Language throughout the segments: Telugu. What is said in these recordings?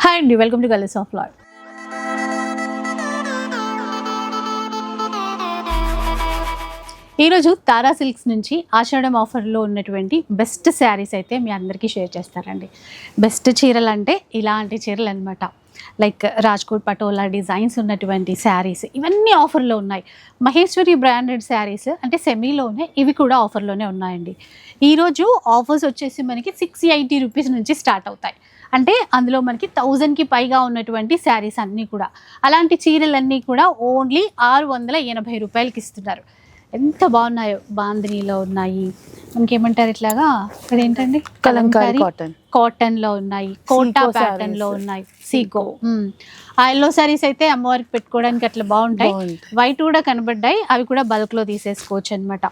హాయ్ అండి, వెల్కమ్ టు కలర్స్ ఆఫ్ లాడ్. ఈరోజు తారా సిల్క్స్ నుంచి ఆషాఢం ఆఫర్లో ఉన్నటువంటి బెస్ట్ శారీస్ అయితే మీ అందరికీ షేర్ చేస్తారండి. బెస్ట్ చీరలు అంటే ఇలాంటి చీరలు అనమాట. లైక్ రాజ్కోట్ పటోలా డిజైన్స్ ఉన్నటువంటి శారీస్ ఇవన్నీ ఆఫర్లో ఉన్నాయి. మహేశ్వరి బ్రాండెడ్ శారీస్ అంటే సెమీలోనే ఇవి కూడా ఆఫర్లోనే ఉన్నాయండి. ఈరోజు ఆఫర్స్ వచ్చేసి మనకి 680 రూపీస్ నుంచి స్టార్ట్ అవుతాయి. అంటే అందులో మనకి 1000కి పైగా ఉన్నటువంటి శారీస్ అన్నీ కూడా, అలాంటి చీరలన్నీ కూడా ఓన్లీ 680 రూపాయలకి ఇస్తున్నారు. ఎంత బాగున్నాయో. బాందినీలో ఉన్నాయి, మనకేమంటారు ఇట్లాగా అదేంటండి కలంకారీ కాటన్లో ఉన్నాయి, కోటా ప్యాటర్న్లో ఉన్నాయి, సీకో. ఆ ఎల్లో శారీస్ అయితే అమ్మవారికి పెట్టుకోవడానికి అట్లా బాగుంటాయి. వైట్ కూడా కనబడ్డాయి, అవి కూడా బల్క్లో తీసేసుకోవచ్చు అనమాట.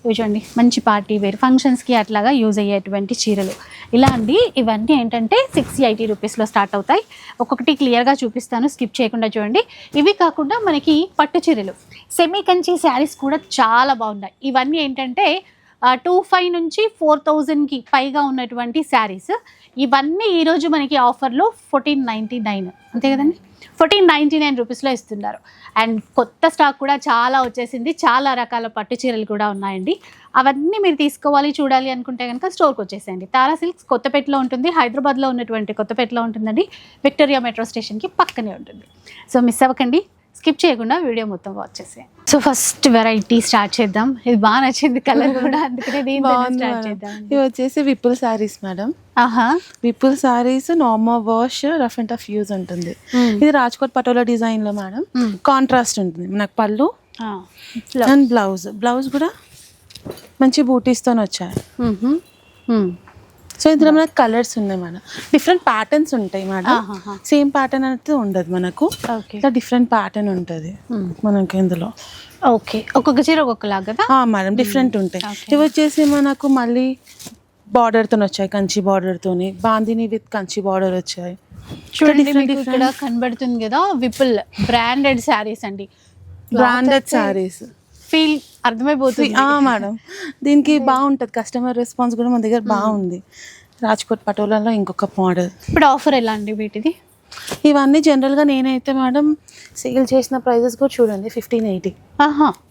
ఇవి చూడండి, మంచి పార్టీ వేర్ ఫంక్షన్స్కి అట్లాగా యూజ్ అయ్యేటువంటి చీరలు. ఇలాంటి ఇవన్నీ ఏంటంటే 680 రూపీస్లో స్టార్ట్ అవుతాయి. ఒక్కొక్కటి క్లియర్గా చూపిస్తాను, స్కిప్ చేయకుండా చూడండి. ఇవి కాకుండా మనకి పట్టు చీరలు, సెమీ కంచి శారీస్ కూడా చాలా బాగున్నాయి. ఇవన్నీ ఏంటంటే 2500 నుంచి 4000కి పైగా ఉన్నటువంటి శారీస్. ఇవన్నీ ఈరోజు మనకి ఆఫర్లో 1499, అంతే కదండి, 1499 రూపీస్లో ఇస్తున్నారు. అండ్ కొత్త స్టాక్ కూడా చాలా వచ్చేసింది. చాలా రకాల పట్టు చీరలు కూడా ఉన్నాయండి. అవన్నీ మీరు తీసుకోవాలి, చూడాలి అనుకుంటే కనుక స్టోర్కి వచ్చేసేయండి. తారా సిల్క్స్ కొత్తపేటలో ఉంటుంది, హైదరాబాద్లో ఉన్నటువంటి కొత్తపేటలో ఉంటుందండి. విక్టోరియా మెట్రో స్టేషన్కి పక్కనే ఉంటుంది. సో మిస్ అవ్వకండి, స్కిప్ చేయకుండా వీడియో మొత్తం వాచ్ చేసేయండి. సో ఫస్ట్ వెరైటీ స్టార్ట్ చేద్దాం. ఇది బాగా నచ్చింది కలర్ కూడా, అందుకనే స్టార్ట్ చేద్దాం. ఇవి వచ్చేసి Vipul saris madam. Vipul saris normal wash, rough and tough use ఉంటుంది. ఇది రాజ్కోట్ పటోలా డిజైన్ లో మేడం. కాంట్రాస్ట్ ఉంటుంది మనకు పళ్ళు అండ్ బ్లౌజ్ కూడా మంచి బూటీస్ తో వచ్చాయి. సో ఇందులో మనకు కలర్స్ ఉన్నాయి మేడం, డిఫరెంట్ ప్యాటర్న్స్ ఉంటాయి మేడం. సేమ్ ప్యాటర్న్ అయితే ఉండదు మనకు, ఇట్లా డిఫరెంట్ ప్యాటర్న్ ఉంటుంది మనకి ఇందులో. ఓకే, ఒక్కొక్క చీర ఒక్కొక్కలాగా కదా మేడం, డిఫరెంట్ ఉంటాయి. ఇవి వచ్చేసి మనకు మళ్ళీ బార్డర్ తో వచ్చాయి, కంచి బార్డర్ తోని, బాందిని విత్ కంచి బార్డర్ వచ్చాయి. చూడండి, మీకు ఇక్కడ కనబడుతుంది కదా, విపుల్ బ్రాండెడ్ శారీస్ అండి. బ్రాండెడ్ శారీస్ ఫీల్ అర్థమైపోతుంది మేడం. దీనికి బాగుంటుంది, కస్టమర్ రెస్పాన్స్ కూడా మన దగ్గర బాగుంది. రాజ్కోట్ పటోలాలో ఇంకొక మోడల్. ఇప్పుడు ఆఫర్ ఎలా అండి వీటిది? ఇవన్నీ జనరల్గా నేనైతే మేడం సేల్ చేసిన ప్రైజెస్ కూడా చూడండి 1580.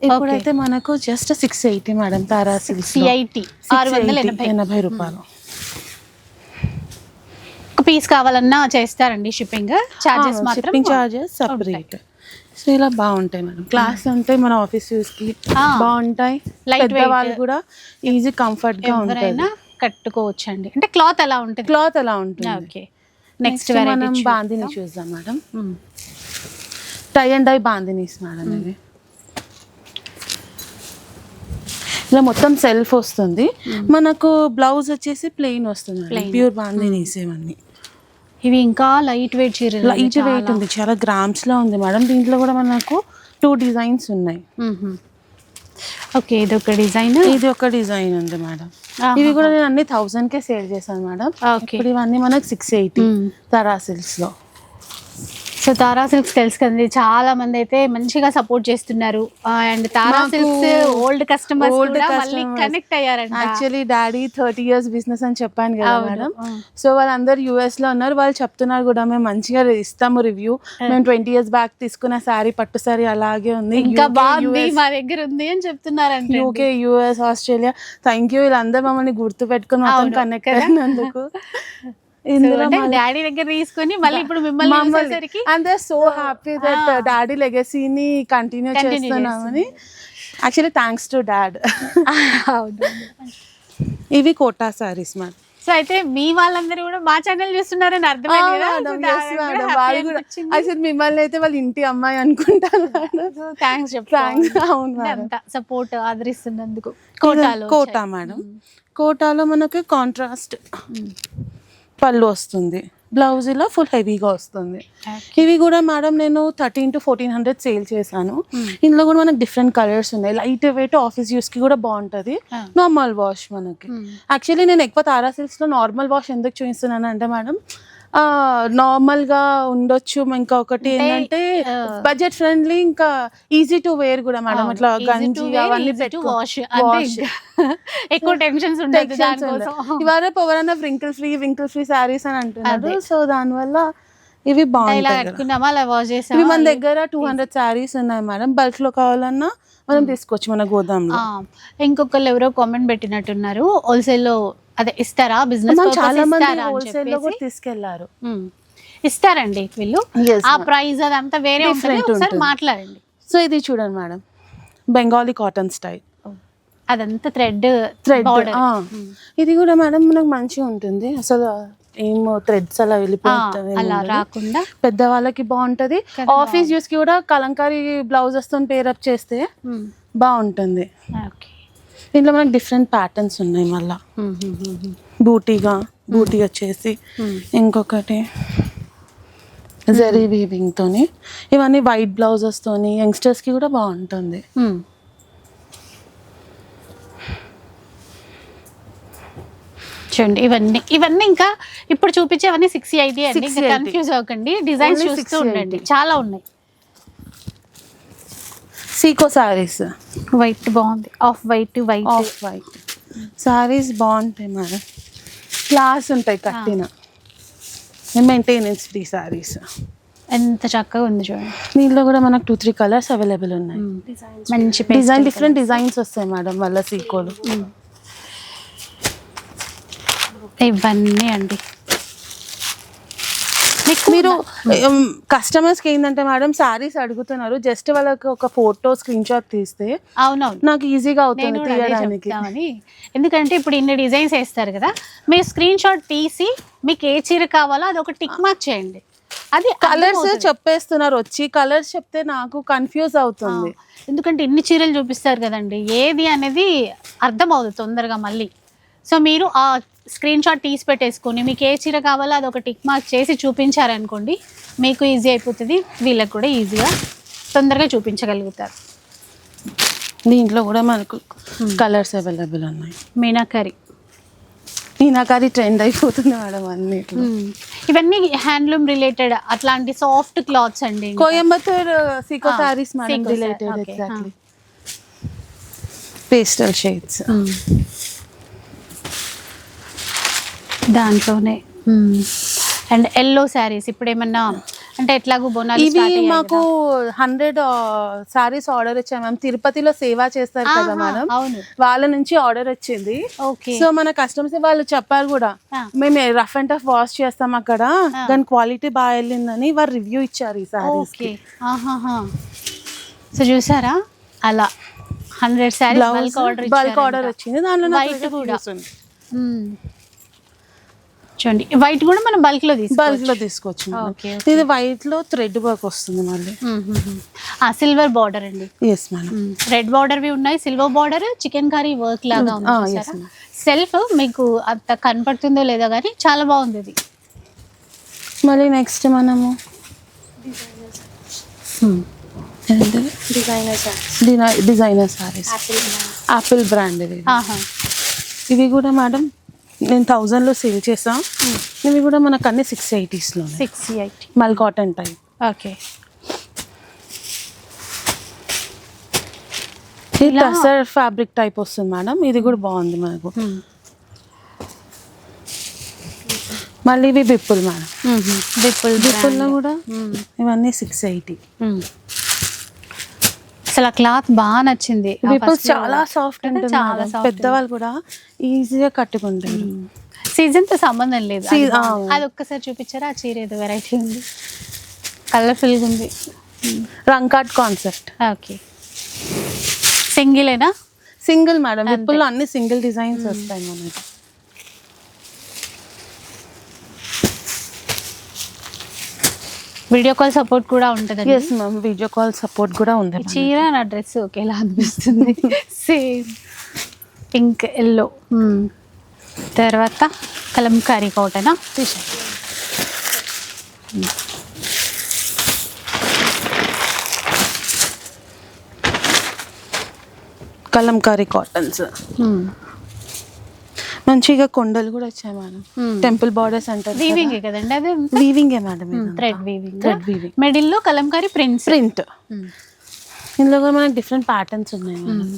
ఇప్పుడైతే మనకు జస్ట్ 680 మేడం. తారా సిల్క్స్ 680 రూపాయలు. ఒక పీస్ కావాలన్నా చేస్తారండి, షిప్పింగ్ చార్జెస్ మాత్రం, షిప్పింగ్ చార్జెస్ సపరేట్. సో ఇలా బాగుంటాయి మేడం, క్లాస్ ఉంటాయి, మన ఆఫీస్ యూస్ కి బాగుంటాయి. లైట్ వాళ్ళు కూడా ఈజీ కంఫర్ట్ గా ఉంటాయి, కట్టుకోవచ్చు అండి. అంటే క్లాత్ ఎలా ఉంటుంది? క్లాత్ ఎలా ఉంటుంది. ఓకే, నెక్స్ట్ మనం బాందిని చూద్దాం madam. Tie and dye bandhanis madam. ఇది ఇలా మొత్తం సెల్ఫ్ వస్తుంది మనకు. బ్లౌజ్ వచ్చేసి ప్లెయిన్ వస్తుంది, ప్యూర్ బాందినీస్ ఇవన్నీ. ఇవి ఇంకా లైట్ వెయిట్ చీరలు, లైట్ వెయిట్ ఉంది, చాలా గ్రామ్స్ లో ఉంది మేడం. దీంట్లో కూడా మనకు 2 డిజైన్స్ ఉన్నాయి. ఓకే, ఇది ఒక డిజైన్, ఇది ఒక డిజైన్ ఉంది మేడం. ఇవి కూడా నేను అన్ని 1000కే సేల్ చేశాను మేడం. ఇప్పుడు ఇవన్నీ మనకు 680 తారా సిల్క్స్ లో. సో తారా సిల్క్స్ తెలుసు కదండి, చాలా మంది అయితే మంచిగా సపోర్ట్ చేస్తున్నారు. And Tara silks old customers మళ్ళీ కనెక్ట్ అయ్యారంట. యాక్చువల్లీ డాడీ 30 years బిజినెస్ అని చెప్పాను కదా మేడం. సో వాళ్ళందరూ US లో ఉన్నారు, వాళ్ళు చెప్తున్నారు కూడా మేము మంచిగా ఇస్తాము రివ్యూ. మేము 20 years బ్యాక్ తీసుకున్న శారీ, పట్టు శారీ అలాగే ఉంది, ఇంకా బాగుంది, మా దగ్గర ఉంది అని చెప్తున్నారంట. UK, US, Australia. Thank you, వీళ్ళందరూ మమ్మల్ని గుర్తు పెట్టుకుని మాత్రం కనెక్ట్ అయినందుకు. డాడీ దగ్గర తీసుకొని మళ్ళీ ఇప్పుడు మిమ్మల్ని అంతే సో హ్యాపీ దట్ డాడీ లెగసీని కంటిన్యూ చేస్తున్నామని. Actually thanks to dad. ఇవి కోటా సారీస్ మ్యామ్. సో అయితే మీ వాళ్ళందరూ కూడా మా ఛానల్ చూస్తున్నారని అర్థమైంది కదా. అసలు మిమ్మల్ని అయితే వాళ్ళ ఇంటి అమ్మాయి అనుకుంటాను. థ్యాంక్స్ అంతా సపోర్ట్ ఆదరిస్తున్నందుకు. కోటా మేడం, కోటాలో మనకు కాంట్రాస్ట్ పళ్ళు వస్తుంది, బ్లౌజ్ ఇలా ఫుల్ హెవీగా వస్తుంది. ఇవి కూడా మేడం నేను 1300 to 1400 సేల్ చేశాను. ఇందులో కూడా మనకు డిఫరెంట్ కలర్స్ ఉన్నాయి. లైట్ వెయిట్, ఆఫీస్ యూస్ కి కూడా బాగుంటది. నార్మల్ వాష్ మనకి. యాక్చువల్లీ నేను ఎక్కువ తారా సిల్క్స్ లో నార్మల్ వాష్ ఎందుకు చూపిస్తున్నాను అంటే మేడం, నార్మల్ గా ఉండొచ్చు. ఇంకా ఒకటి ఏంటంటే బడ్జెట్ ఫ్రెండ్లీ, ఇంకా ఈజీ టు వేర్ కూడా మేడం. ఇట్లా గంజి అవన్నీ వాష్, ఎక్కువ టెన్షన్స్ ఉండదు. ఇవాళ ఎవరైనా వ్రింకిల్ ఫ్రీ శారీస్ అని అంటున్నారు. సో దానివల్ల ఇవి ఇలా బాగుంటాయి కదా. కట్టుకున్నామా అలా వాష్ ఇవి చేసామా మన దగ్గర 200 శారీస్ ఉన్నాయి మేడం. బల్క్ లో కావాలన్నా మనం తీసుకోవచ్చు మన గోదాంలో. ఇంకొకళ్ళు ఎవరో కామెంట్ పెట్టినట్టున్నారు హోల్సేల్ లో అదే ఇస్తారా బిజినెస్ చాలా మంది హోల్సేల్ లో కూడా తీసుకెళ్లారు. ఇస్తారండి వీళ్ళు. ఆ ప్రైస్ అదంతా వేరే ఉంటుంది, ఒకసారి మాట్లాడండి. సో ఇది చూడండి మేడం, బెంగాలీ కాటన్ స్టైల్, అదంతా థ్రెడ్ థ్రెడ్. ఇది కూడా మేడం మనకు మంచిగా ఉంటుంది, అసలు ఏమో థ్రెడ్స్ అలా వెళ్ళిపోతుంది, అలా రాకుండా పెద్దవాళ్ళకి బాగుంటది. ఆఫీస్ యూస్ కి కూడా కలంకారీ బ్లౌజెస్ తో పేరప్ చేస్తే బాగుంటుంది. దీంట్లో మనకు డిఫరెంట్ ప్యాటర్న్స్ ఉన్నాయి. మళ్ళా బూటీ వచ్చేసి, ఇంకొకటి జరీ వీవింగ్ తోని, ఇవన్నీ వైట్ బ్లౌజెస్ తోని యంగ్స్టర్స్ కి కూడా బాగుంటుంది. చూడండి ఇవన్నీ ఇంకా ఇప్పుడు చూపించేవన్నీ 680 అండి, ఇంకా కన్ఫ్యూజ్ అవ్వకండి, డిజైన్స్ చూస్తూ ఉండండి, చాలా ఉన్నాయి. సీకో సారీస్, వైట్ బాగుంది, ఆఫ్ వైట్ సారీస్ బాగుంటాయి మేడం, క్లాస్ ఉంటాయి కట్టిన, మెయింటెనెన్స్ ఫ్రీ సారీస్. ఎంత చక్కగా ఉంది చూడండి. దీంట్లో కూడా మనకు 2-3 కలర్స్ అవైలబుల్ ఉన్నాయి. మంచి డిఫరెంట్ డిజైన్స్ వస్తాయి మేడం వాళ్ళ సీకోలు. ఇవన్నీ అండి మీరు కస్టమర్స్కి ఏంటంటే మేడం సారీస్ అడుగుతున్నారు, జస్ట్ వాళ్ళకి ఒక ఫోటో స్క్రీన్ షాట్ తీస్తే అవునవును నాకు ఈజీగా అవుతుంది తీయడానికి. ఎందుకంటే ఇప్పుడు ఇన్ని డిజైన్స్ వేస్తారు కదా, మీరు స్క్రీన్ షాట్ తీసి మీకు ఏ చీర కావాలో అది ఒక టిక్ మార్క్ చేయండి. అది కలర్స్ చెప్పేస్తున్నారు వచ్చి, కలర్స్ చెప్తే నాకు కన్ఫ్యూజ్ అవుతుంది. ఎందుకంటే ఇన్ని చీరలు చూపిస్తారు కదండి, ఏది అనేది అర్థం అవుతుంది తొందరగా మళ్ళీ. సో మీరు ఆ స్క్రీన్ షాట్ తీసి పెట్టేసుకొని మీకు ఏ చీర కావాలో అది ఒక టిక్ మార్క్ చేసి చూపించారనుకోండి, మీకు ఈజీ అయిపోతుంది, వీళ్ళకి కూడా ఈజీగా తొందరగా చూపించగలుగుతారు. దీంట్లో కూడా మనకు కలర్స్ అవైలబుల్ ఉన్నాయి. మీనాకరీ ట్రెండ్ అయిపోతుంది మేడం అన్ని. ఇవన్నీ హ్యాండ్లూమ్ రిలేటెడ్ అట్లాంటి సాఫ్ట్ క్లాత్స్ అండి, Coimbatore Sico saris madam related. Exactly pastel shades దాంట్లోనే. అండ్ ఎల్లో శారీస్ ఇప్పుడు ఏమన్నా అంటే ఎట్లాగో బోనాలు ఇవి మాకు 100 సారీస్ ఆర్డర్ ఇచ్చాము మ్యామ్. తిరుపతిలో సేవ చేస్తారు కదా మేడం, వాళ్ళ నుంచి ఆర్డర్ వచ్చింది. సో మన కస్టమర్స్ వాళ్ళు చెప్పారు కూడా, మేము రఫ్ అండ్ టఫ్ వాష్ చేస్తాం అక్కడ, దాని క్వాలిటీ బాగా వెళ్ళిందని వారు రివ్యూ ఇచ్చారు ఈ సారీస్. సో చూసారా అలా 100 సారీస్ బల్క్ ఆర్డర్ వచ్చింది. దాంట్లో వైట్ కూడా చూడండి, వైట్ కూడా మనం బల్క్ లో తీసుకోవచ్చు. ఇది వైట్ లో థ్రెడ్ వర్క్ వస్తుంది మళ్ళీ. సిల్వర్ బార్డర్ అండి. ఎస్ మేడం, రెడ్ బార్డర్ వి ఉన్నాయి, silver border, chicken curry work లాగా ఉంది. సెల్ఫ్ మీకు అంత కనపడుతుందో లేదో కానీ చాలా బాగుంది ఇది. మళ్ళీ నెక్స్ట్ మనము డిజైనర్ సారీస్, ఆపిల్ బ్రాండ్. ఇవి కూడా మేడం నేను 1000 లో సేల్ చేసాం. ఇవి కూడా మనకు అన్ని 680s లో, 680 మల్ కాటన్ టైప్. ఓకే, ఇది టసర్ ఫ్యాబ్రిక్ టైప్ వస్తుంది మేడం. ఇది కూడా బాగుంది మనకు. మళ్ళీ ఇవి బిప్పుల్ మేడం, బిప్పుల్లో కూడా ఇవన్నీ 680. అసలు ఆ క్లాత్ బాగా నచ్చింది. బిప్పుల్స్ చాలా సాఫ్ట్ ఉంటుంది, పెద్దవాళ్ళు కూడా ఈజీగా కట్టుకుంటారు. సీజన్ తో సంబంధం లేదు. అది ఒక్కసారి చూపించారా, ఆ చీర ఏదో వెరైటీ ఉంది, కలర్ఫుల్గా ఉంది. రంకాట్ కాన్సెప్ట్. ఓకే, సింగిలేనా? సింగిల్ మేడం, బిప్పుల్లో అన్ని సింగిల్ డిజైన్స్ వస్తాయి మనకి. వీడియో కాల్ సపోర్ట్ కూడా ఉంటుంది. Yes ma'am, video call support కూడా ఉంది. చీర నా డ్రెస్ ఒకేలా అనిపిస్తుంది, సేమ్ పింక్ ఎల్లో. తర్వాత కలంకారీ కాటనా, కలంకారీ కాటన్స్. మంచిగా కొండలు కూడా వచ్చాయి మేడం, టెంపుల్ బార్డర్స్ అంటారు. వీవింగ్ కదండి, అదే weaving madam, thread weaving. Middle లో కలంకారీ ప్రింట్. ఇందులో కూడా మనకి డిఫరెంట్ ప్యాటర్న్స్ ఉన్నాయి మేడం.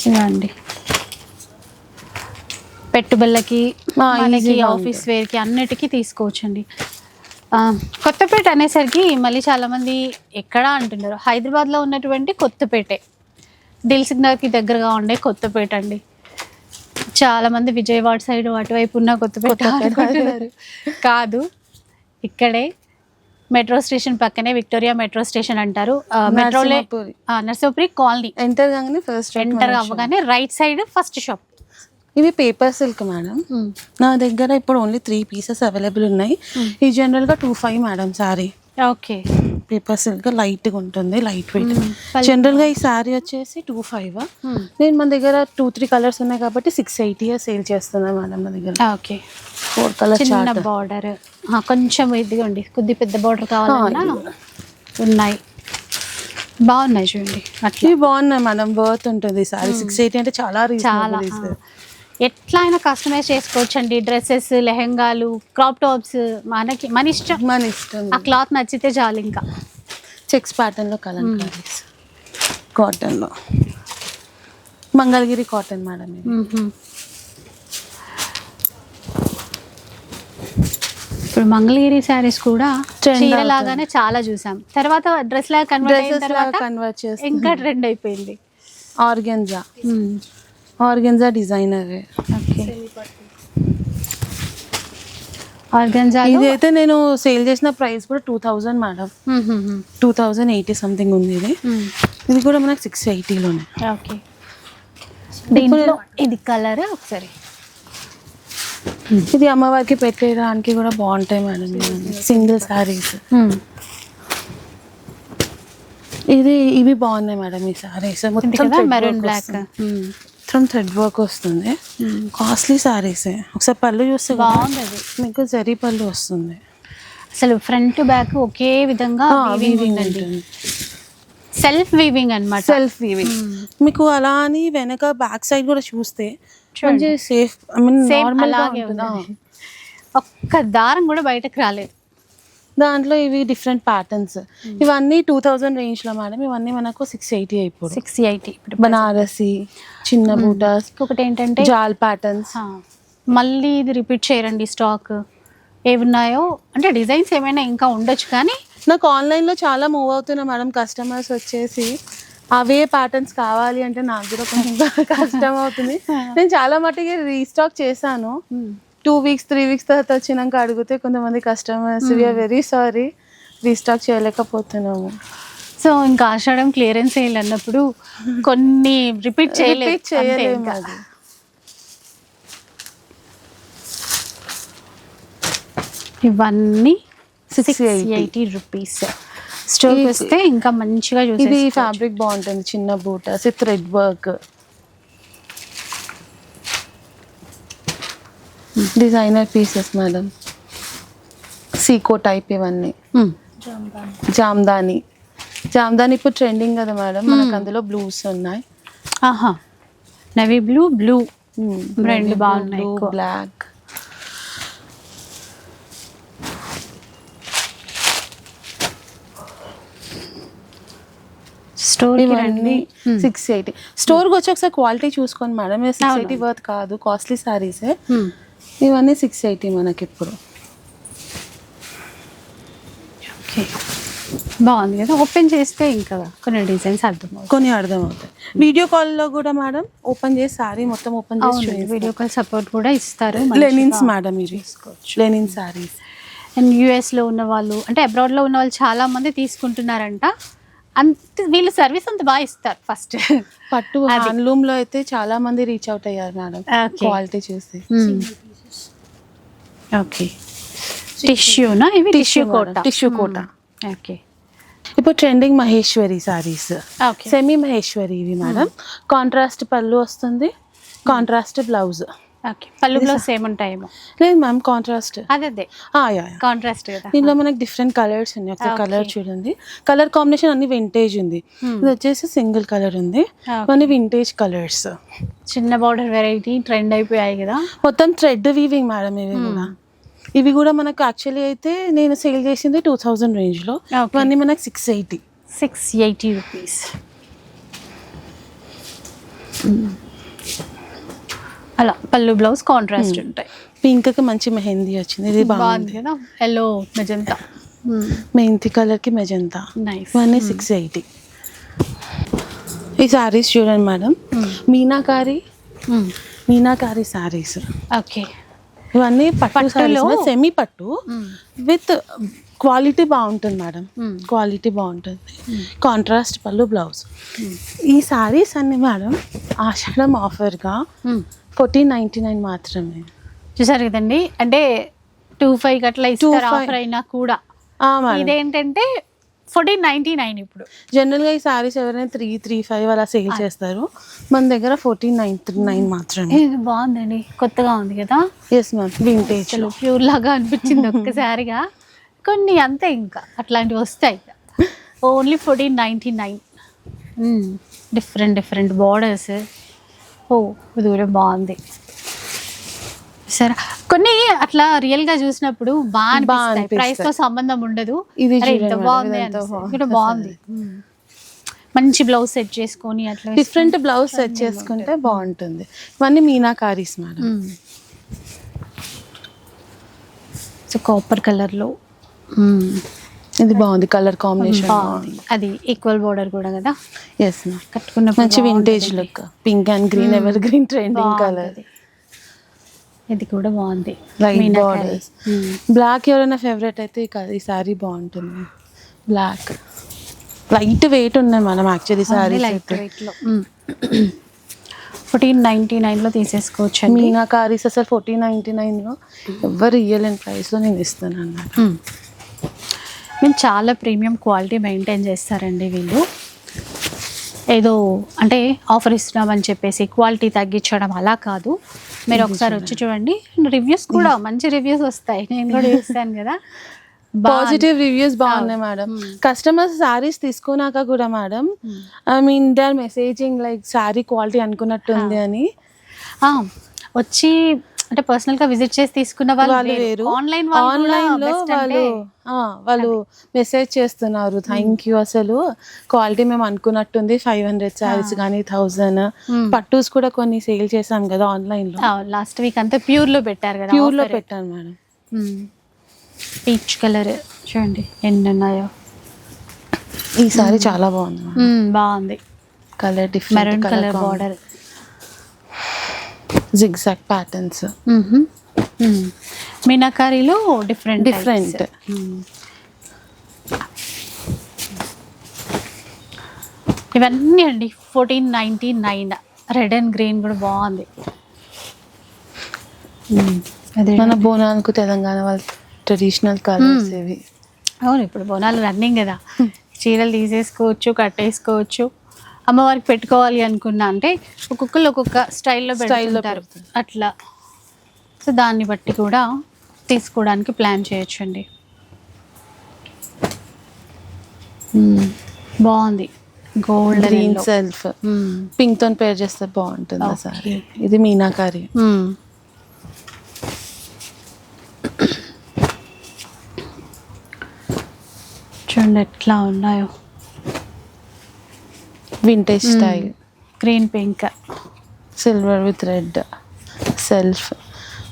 ఇదండి పెట్టుబడులకి మనకి easy గా ఆఫీస్ వేర్కి అన్నిటికీ తీసుకోవచ్చండి. కొత్తపేట అనేసరికి మళ్ళీ చాలామంది ఎక్కడ అంటున్నారు, హైదరాబాద్లో ఉన్నటువంటి కొత్తపేటే, దిల్ సిగ్నల్కి దగ్గరగా ఉండే కొత్తపేట అండి. చాలామంది విజయవాడ సైడ్ అటువైపు ఉన్న కొత్తపేట అనుకుంటున్నారు. కాదు, ఇక్కడే మెట్రో స్టేషన్ పక్కనే విక్టోరియా మెట్రో స్టేషన్ అంటారు. మెట్రోలే నర్సింహపురి కాలనీ ఎంటర్ కాగానే ఫస్ట్ ఎంటర్ అవ్వగానే రైట్ సైడ్ ఫస్ట్ షాప్. ఇవి పేపర్ సిల్క్ మేడం. నా దగ్గర ఇప్పుడు ఓన్లీ 3 పీసెస్ అవైలబుల్ ఉన్నాయి. ఈ జనరల్గా 25 madam sari. Okay, paper silk లైట్గా ఉంటుంది, లైట్ వెయిట్. జనరల్గా ఈ శారీ వచ్చేసి 25. నేను మన దగ్గర 2-3 కలర్స్ ఉన్నాయి కాబట్టి 680 సేల్ చేస్తున్నాను మేడం నా దగ్గర. ఓకే, 4 కలర్స్ చిన్న బార్డర్, కొంచెం ఇదిగోండి కొద్ది పెద్ద బార్డర్ కావాలన్నా ఉన్నాయి. బాగున్నాయి చూడండి. అట్లా ఇవి బాగున్నాయి మేడం, వర్త్ ఉంటుంది. సారీ 680 అంటే చాలా చాలా రీజనబుల్. ఎట్లా అయినా కస్టమైజ్ చేసుకోవచ్చు అండి. డ్రెస్సెస్, లెహెంగాలు, క్రాప్ టాప్స్, మన ఇష్టం. ఆ క్లాత్ నచ్చితే చాలు. ఇంకా చెక్స్ ప్యాటర్న్ లో కలంకారీస్, కాటన్ లో మంగళగిరి కాటన్ మేడం. ఇప్పుడు మంగళగిరి శారీస్ కూడా చీర లాగానే చాలా చూసాం, తర్వాత డ్రెస్ లాగా కన్వర్ట్ చేసి ఇంకా ట్రెండ్ అయిపోయింది. Organza designer. ఓకే, ఆర్గెన్జా ఇదైతే నేను సేల్ చేసిన ప్రైస్ కూడా 2000 మేడం. 2080 సంథింగ్ ఉంది ఇది. ఇది కూడా మనకు 680లోనే. ఓకే, దీంట్లో ఇది కలర్ ఒకసారి. ఇది అమ్మవారికి పెట్టేయడానికి కూడా బాగుంటాయి మేడం. సింగిల్ శారీస్ ఇవి బాగున్నాయి మేడం. ఈ శారీస్ మొత్తం మెరూన్ బ్లాక్, మొత్తం థ్రెడ్ వర్క్ వస్తుంది. కాస్ట్లీ శారీస్. ఒకసారి పళ్ళు చూస్తే బాగుంది, మీకు జరీ పళ్ళు వస్తుంది. అసలు ఫ్రంట్ బ్యాక్ ఒకే విధంగా వీవింగ్ ఉంటుంది. సెల్ఫ్ వీవింగ్ అన్నమాట. Self weaving. మీకు అలా అని వెనక బ్యాక్ సైడ్ కూడా చూస్తే మంచి సేఫ్, ఐ మీన్ నార్మల్ గా ఉంటుంది. ఒక్క దారం కూడా బయటకు రాలేదు. దాంట్లో ఇవి డిఫరెంట్ ప్యాటర్న్స్. ఇవన్నీ 2000 రేంజ్ లో మేడం. ఇవన్నీ మనకు 680 అయిపోయి. 680 బనారసి చిన్న బూటాస్. ఒకటి ఏంటంటే జాల్ ప్యాటర్న్స్. మళ్ళీ ఇది రిపీట్ చేయరండి. స్టాక్ ఏమున్నాయో అంటే డిజైన్స్ ఏమైనా ఇంకా ఉండొచ్చు, కానీ నాకు ఆన్లైన్లో చాలా మూవ్ అవుతున్నా మేడం. కస్టమర్స్ వచ్చేసి అవే ప్యాటర్న్స్ కావాలి అంటే నాకు కూడా కొంచెం కష్టం అవుతుంది. నేను చాలా మట్టుకి రీస్టాక్ చేశాను. 2 weeks 3 weeks తర్వాత వచ్చినాక అడిగితే కొంతమంది customers we are very sorry restock చేయలేకపోతున్నాము. సో ఇంకా ఆషాఢం క్లియరెన్స్ సేల్ అన్నప్పుడు కొన్ని రిపీట్ చేయలేము. ఇవన్నీ 680 రూపీస్. స్టోర్ వస్తే ఇంకా మంచిగా చూసి. ఇది ఫ్యాబ్రిక్ బాగుంటుంది, చిన్న బూటాస్, thread work, designer pieces madam. Sico type ఇవన్నీ. జామ్దాని ఇప్పుడు ట్రెండింగ్ కదా మేడం. మనకు అందులో బ్లూస్ ఉన్నాయి. నవీ బ్లూ రెండు బాగున్నాయి. బ్లాక్. స్టోర్ ఇవన్నీ 680. స్టోర్కి వచ్చి ఒకసారి క్వాలిటీ చూసుకోండి మేడం. 680 వర్త్ కాదు, కాస్ట్లీ శారీసే. ఇవన్నీ 680 మనకి ఇప్పుడు. బాగుంది కదా, ఓపెన్ చేస్తే ఇంకా కొన్ని డిజైన్స్ అర్థమవుతాయి. వీడియో కాల్లో కూడా మేడం ఓపెన్ చేసి శారీ మొత్తం ఓపెన్ చేసి వీడియో కాల్ సపోర్ట్ కూడా ఇస్తారు. లెనిన్స్ మేడం, ఇవి లెనిన్ శారీస్. అండ్ యూఎస్లో ఉన్న వాళ్ళు అంటే అబ్రాడ్లో ఉన్న వాళ్ళు చాలా మంది తీసుకుంటున్నారంట. అంత వీళ్ళు సర్వీస్ అంత బాగా ఇస్తారు. ఫస్ట్ పట్టు హ్యాండ్లూమ్ లో అయితే చాలా మంది రీచ్ అవుట్ అయ్యారు మేడం క్వాలిటీ చూసి. ఓకే, టిష్యూనా ఇవి? టిష్యూ కోట. ఓకే, ఇప్పుడు ట్రెండింగ్ మహేశ్వరి సారీస్, సెమీ మహేశ్వరి ఇవి మేడం. కాంట్రాస్ట్ పళ్ళు వస్తుంది, కాంట్రాస్ట్ బ్లౌజ్. పళ్ళు బ్లౌజ్ సేమ్ ఉంటాయేమో? లేదు మ్యామ్, కాంట్రాస్ట్. అదే కాంట్రాస్ట్ కదా. దీనిలో మనకి డిఫరెంట్ కలర్స్ ఉన్నాయి. ఒక కలర్ చూడండి, కలర్ కాంబినేషన్ అన్ని వింటేజ్ ఉంది. ఇది వచ్చేసి సింగిల్ కలర్ ఉంది, అన్ని వింటేజ్ కలర్స్. చిన్న బార్డర్ వెరైటీ ట్రెండ్ అయిపోయాయి కదా. మొత్తం థ్రెడ్ వీవింగ్ మేడం ఇవి కూడా. ఇవి కూడా మనకు యాక్చువల్లీ అయితే నేను సేల్ చేసింది 2000 రేంజ్ లో. ఇవన్నీ మనకు 680 రూపీస్. అలా పళ్ళు బ్లౌజ్ కాంట్రాస్ట్ ఉంటాయి. పింక్ కి మంచి మెహందీ వచ్చింది, ఇది బాగుంది బాగుంది. కదా, ఎల్లో మెజంతా. మెంతి కలర్ కి మెజంతా. నైస్. ఇవన్నీ 680. ఈ సారీస్ చూడండి మేడం, మీనాకారి సారీస్. ఓకే. ఇవన్నీ పట్టు పట్టులో సెమీ పట్టు విత్ క్వాలిటీ బాగుంటుంది మేడం, క్వాలిటీ బాగుంటుంది. కాంట్రాస్ట్ పళ్ళు బ్లౌజ్. ఈ సారీస్ అన్ని మేడం ఆషాఢం ఆఫర్గా 1499 మాత్రమే. చూసారు కదండి, అంటే 25 అట్లా ఇస్తారు ఆఫర్ అయినా కూడా. ఇదేంటంటే 1499 ఇప్పుడు. జనరల్గా ఈ సారీస్ ఎవరైనా 335 అలా సేల్ చేస్తారు, మన దగ్గర 1499 మాత్రమే. ఇది బాగుందండి, కొత్తగా ఉంది కదా. ఎస్ మ్యామ్, వింటేజ్ ప్యూర్ లాగా అనిపించింది ఒక్కసారిగా. కొన్ని అంతే ఇంకా అట్లాంటివి వస్తాయి. ఓన్లీ 1499. Different borders. ఓ ఇది కూడా బాగుంది. సరే, కొన్ని అట్లా రియల్ గా చూసినప్పుడు బాగా ప్రైస్ తో సంబంధం ఉండదు. ఇది ఎంత బాగుంది కూడా బాగుంది. మంచి బ్లౌజ్ సెట్ చేసుకొని అట్లా డిఫరెంట్ బ్లౌజ్ సెట్ చేసుకుంటే బాగుంటుంది. ఇవన్నీ meenakaris madam. So copper colour లో ఇది బాగుంది, కలర్ కాంబినేషన్ బాగుంది. అది ఈక్వల్ బోర్డర్ కూడా కదా. ఎస్ మ్యామ్, కట్టుకున్న మంచి vintage look. Pink and green, ever green trending colour. ఇది కూడా బాగుంది, లైట్ బార్డర్స్. బ్లాక్ ఎవరైనా ఫేవరెట్ అయితే ఈ సారీ బాగుంటుంది. బ్లాక్ లైట్ వెయిట్ ఉన్నాయి మనం యాక్చువల్లీ సారీ. లైట్ వెయిట్ లో 1499 లో తీసేసుకోవచ్చు. మీనాకారీస్ అసలు 1499 లో ఎవరు ఇయ్యలేని ప్రైస్ లో నేను ఇస్తాను అన్నమాట. మేము చాలా ప్రీమియం క్వాలిటీ మెయింటైన్ చేస్తారండి వీళ్ళు. ఏదో అంటే ఆఫర్ ఇస్తున్నామని చెప్పేసి క్వాలిటీ తగ్గించడం అలా కాదు. మీరు ఒకసారి వచ్చి చూడండి, రివ్యూస్ కూడా మంచి రివ్యూస్ వస్తాయి. నేను కూడా చూస్తాను కదా, పాజిటివ్ రివ్యూస్ బాగున్నాయి మేడం. కస్టమర్స్ సారీస్ తీసుకున్నాక కూడా madam, I mean they are messaging like sari quality అనుకున్నట్టుంది అని. వచ్చి అంటే పర్సనల్ గా విజిట్ చేసి తీసుకున్న వాళ్ళు వేరు, ఆన్లైన్ లో వాళ్ళు మెసేజ్ చేస్తున్నారు, థ్యాంక్ యూ, అసలు క్వాలిటీ మేము అనుకున్నట్టుంది. 500 సారీస్ కానీ 1000 పట్టూస్ కూడా కొన్ని సేల్ చేసాం కదా ఆన్లైన్ లో. లాస్ట్ వీక్ అంతా ప్యూర్ లో పెట్టారు కదా. ప్యూర్ లో పెట్టాను మేడం. పీచ్ కలర్ చూడండి ఎన్ని ఉన్నాయో. ఈ సారీ చాలా బాగుంది, బాగుంది. Colour different, maroon colour border, zigzag patterns. మీనాకారీలో డిఫరెంట్ ఇవన్నీ అండి 1499. రెడ్ అండ్ గ్రీన్ కూడా బాగుంది. మన బోనాలకు తెలంగాణ వాళ్ళ ట్రెడిషనల్ కలర్స్ ఇవి. అవును, ఇప్పుడు బోనాలు రన్నింగ్ కదా, చీరలు తీసేసుకోవచ్చు, కట్టేసుకోవచ్చు. అమ్మవారికి పెట్టుకోవాలి అనుకున్నా అంటే ఒక్కొక్కరు ఒక్కొక్క స్టైల్లో పెడతారు అట్లా. సో దాన్ని బట్టి కూడా తీసుకోవడానికి ప్లాన్ చేయొచ్చు అండి. బాగుంది, గోల్డ్ గ్రీన్ సెల్ఫ్ పింక్ తో పేర్ చేస్తే బాగుంటుంది సారీ. ఇది మీనాకారి. చూడండి ఎట్లా ఉన్నాయో, vintage style. Green pink, silver with red self.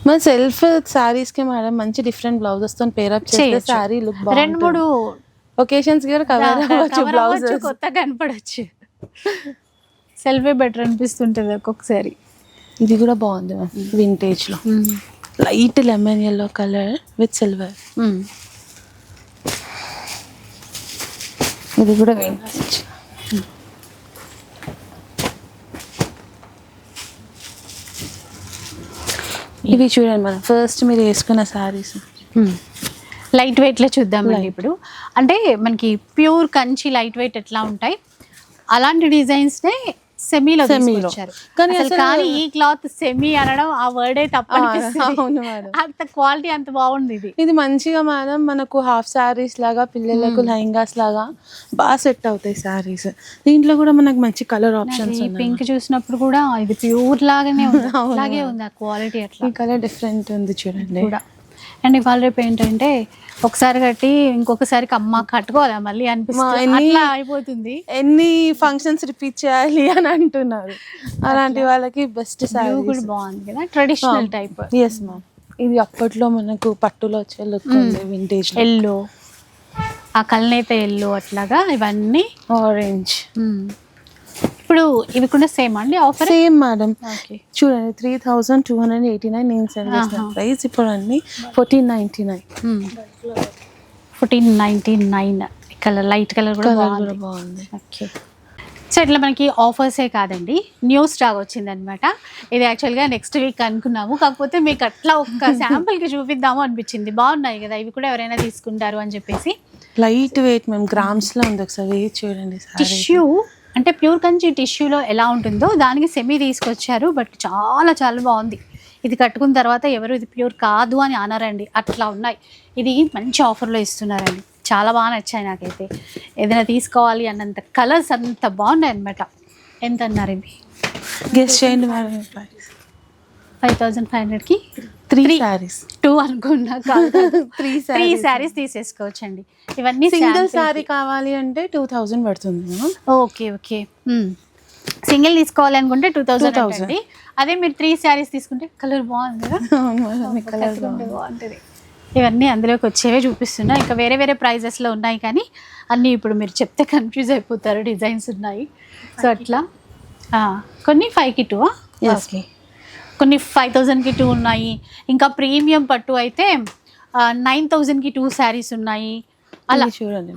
మన సెల్ఫ్ సారీస్ కి మేడం మంచి డిఫరెంట్ బ్లౌజెస్ తో పేర్ అప్ చేస్తే సారీ లుక్ బాగుంటుంది. 2-3 ఒకేషన్స్ కి కవర్ అవ్వచ్చు, బ్లౌజెస్ కొత్తగా కనపడొచ్చు. సెల్ఫే బెటర్ అనిపిస్తుంటది ఒక్కొక్కసారి. ఇది కూడా బాగుంది వింటేజ్ లో, light lemon yellow colour with silver. ఇది కూడా వింటేజ్. ఇవి చూడండి మనం ఫస్ట్ మీరు వేసుకున్న సారీస్ లైట్ వెయిట్లో చూద్దామండి ఇప్పుడు. అంటే మనకి ప్యూర్ కంచి లైట్ వెయిట్ ఎట్లా ఉంటాయి అలాంటి డిజైన్స్నే సెమీలో తీసుకొచ్చారు. కానీ ఈ క్లాత్ సెమీ అనడం ఆ వర్డే తప్పనిపిస్తుంది. అంత క్వాలిటీ అంత బాగుంది. ఇది మంచిగా మేడం మనకు హాఫ్ సారీస్ లాగా పిల్లలకు లెహంగాస్ లాగా బాగా సెట్ అవుతాయి సారీస్. దీంట్లో కూడా మనకు మంచి కలర్ ఆప్షన్స్. పింక్ చూసినప్పుడు కూడా ఇది ప్యూర్ లాగానే ఉంది, అలాగే ఉంది ఆ క్వాలిటీ. అట్లా ఈ కలర్ డిఫరెంట్ ఉంది చూడండి. కూడా అండ్ ఇవాళ రేపు ఏంటంటే ఒకసారి కట్టి ఇంకొకసారికి అమ్మ కట్టుకోవాలా మళ్ళీ అనిపిస్తుంది, అట్లా అయిపోతుంది. ఎన్ని ఫంక్షన్స్ రిపీట్ చేయాలి అని అంటున్నారు. అలాంటి వాళ్ళకి బెస్ట్ బ్లూ కూడా బాగుంది కదా, ట్రెడిషనల్ టైప్. ఎస్ మ్యామ్, ఇది అప్పట్లో మనకు పట్టులో వచ్చే లుక్ ఉంది, వింటేజ్ ఎల్లో, ఆ కల్నేత ఎల్లో అట్లాగా ఇవన్నీ ఆరెంజ్. ఇప్పుడు ఇవి కూడా సేమ్ అండి ఆఫర్? Same madam. ఓకే, చూడండి 3289 నేను సెండ్ చేసిన ప్రైస్ ఇప్పుడు అన్ని 1499. 1499 కలర్, లైట్ కలర్ కూడా బాగుంది. ఓకే, సో ఇట్లా మనకి ఆఫర్సే కాదండి, న్యూ స్టాక్ వచ్చిందనమాట. ఇది యాక్చువల్గా నెక్స్ట్ వీక్ అనుకున్నాము, కాకపోతే మీకు అట్లా ఒక్క శాంపుల్కి చూపిద్దాము అనిపించింది. బాగున్నాయి కదా ఇవి కూడా, ఎవరైనా తీసుకుంటారు అని చెప్పేసి. లైట్ వెయిట్ మేము గ్రామ్స్లో ఉంది, ఒకసారి వెయిట్ చూడండి. టిష్యూ అంటే ప్యూర్ కంచి టిష్యూలో ఎలా ఉంటుందో దానికి సెమీ తీసుకొచ్చారు, బట్ చాలా చాలా బాగుంది. ఇది కట్టుకున్న తర్వాత ఎవరు ఇది ప్యూర్ కాదు అని అనరండి, అట్లా ఉన్నాయి. ఇది మంచి ఆఫర్లో ఇస్తున్నారండి, చాలా బాగా నచ్చాయి నాకైతే. ఏదైనా తీసుకోవాలి అన్నంత కలర్స్ అంత బాగున్నాయి అనమాట. ఎంత అన్నారు ఇవి? గెస్ చేయండి మేడం. 5500కి 3 sarees. 2 అనుకున్నా, 3 శారీస్ తీసేసుకోవచ్చండి. ఇవన్నీ సింగిల్ శారీ కావాలి అంటే 2000 పడుతుంది. ఓకే ఓకే, సింగిల్ తీసుకోవాలి అనుకుంటే 2000 అండి. అదే మీరు 3 శారీస్ తీసుకుంటే కలర్ బాగుంది కదా, కలర్ బాగుంటుంది. ఇవన్నీ అందులోకి వచ్చేవే చూపిస్తున్నా, ఇంకా వేరే వేరే ప్రైజెస్లో ఉన్నాయి కానీ అన్నీ ఇప్పుడు మీరు చెప్తే కన్ఫ్యూజ్ అయిపోతారు, డిజైన్స్ ఉన్నాయి. సో అట్లా కొన్ని 5కి 2, ఓకే, కొన్ని 5000కి 2 ఉన్నాయి. ఇంకా ప్రీమియం పట్టు అయితే 9000కి 2 శారీస్ ఉన్నాయి. అలా చూడండి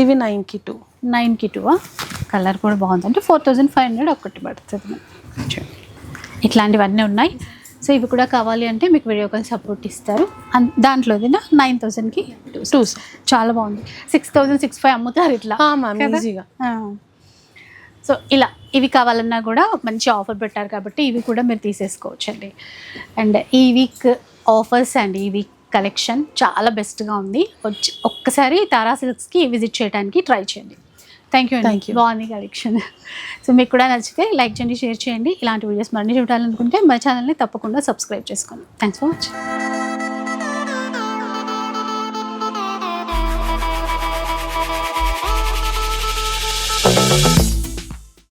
ఇవి 9కి 2. 9కి 2 కలర్ కూడా బాగుంది, అంటే 4500 ఒక్కటి పడుతుంది. ఇట్లాంటివన్నీ ఉన్నాయి. సో ఇవి కూడా కావాలి అంటే మీకు వీడియో కాల్ సపోర్ట్ ఇస్తారు. దాంట్లో 9000కి 2 చాలా బాగుంది. 6000 65 అమ్ముతారు ఇట్లా ఈజీగా. సో ఇలా ఇవి కావాలన్నా కూడా మంచి ఆఫర్ పెట్టారు కాబట్టి ఇవి కూడా మీరు తీసేసుకోవచ్చండి. అండ్ ఈ వీక్ ఆఫర్స్ అండ్ ఈ వీక్ కలెక్షన్ చాలా బెస్ట్గా ఉంది. ఒక్కసారి తారా సిల్క్స్కి విజిట్ చేయడానికి ట్రై చేయండి. థ్యాంక్ యూ అండి, బాగుంది కలెక్షన్. సో మీకు కూడా నచ్చితే లైక్ చేయండి, షేర్ చేయండి. ఇలాంటి వీడియోస్ మరిన్ని చూడాలనుకుంటే మా ఛానల్ని తప్పకుండా సబ్స్క్రైబ్ చేసుకోండి. Thanks for watching.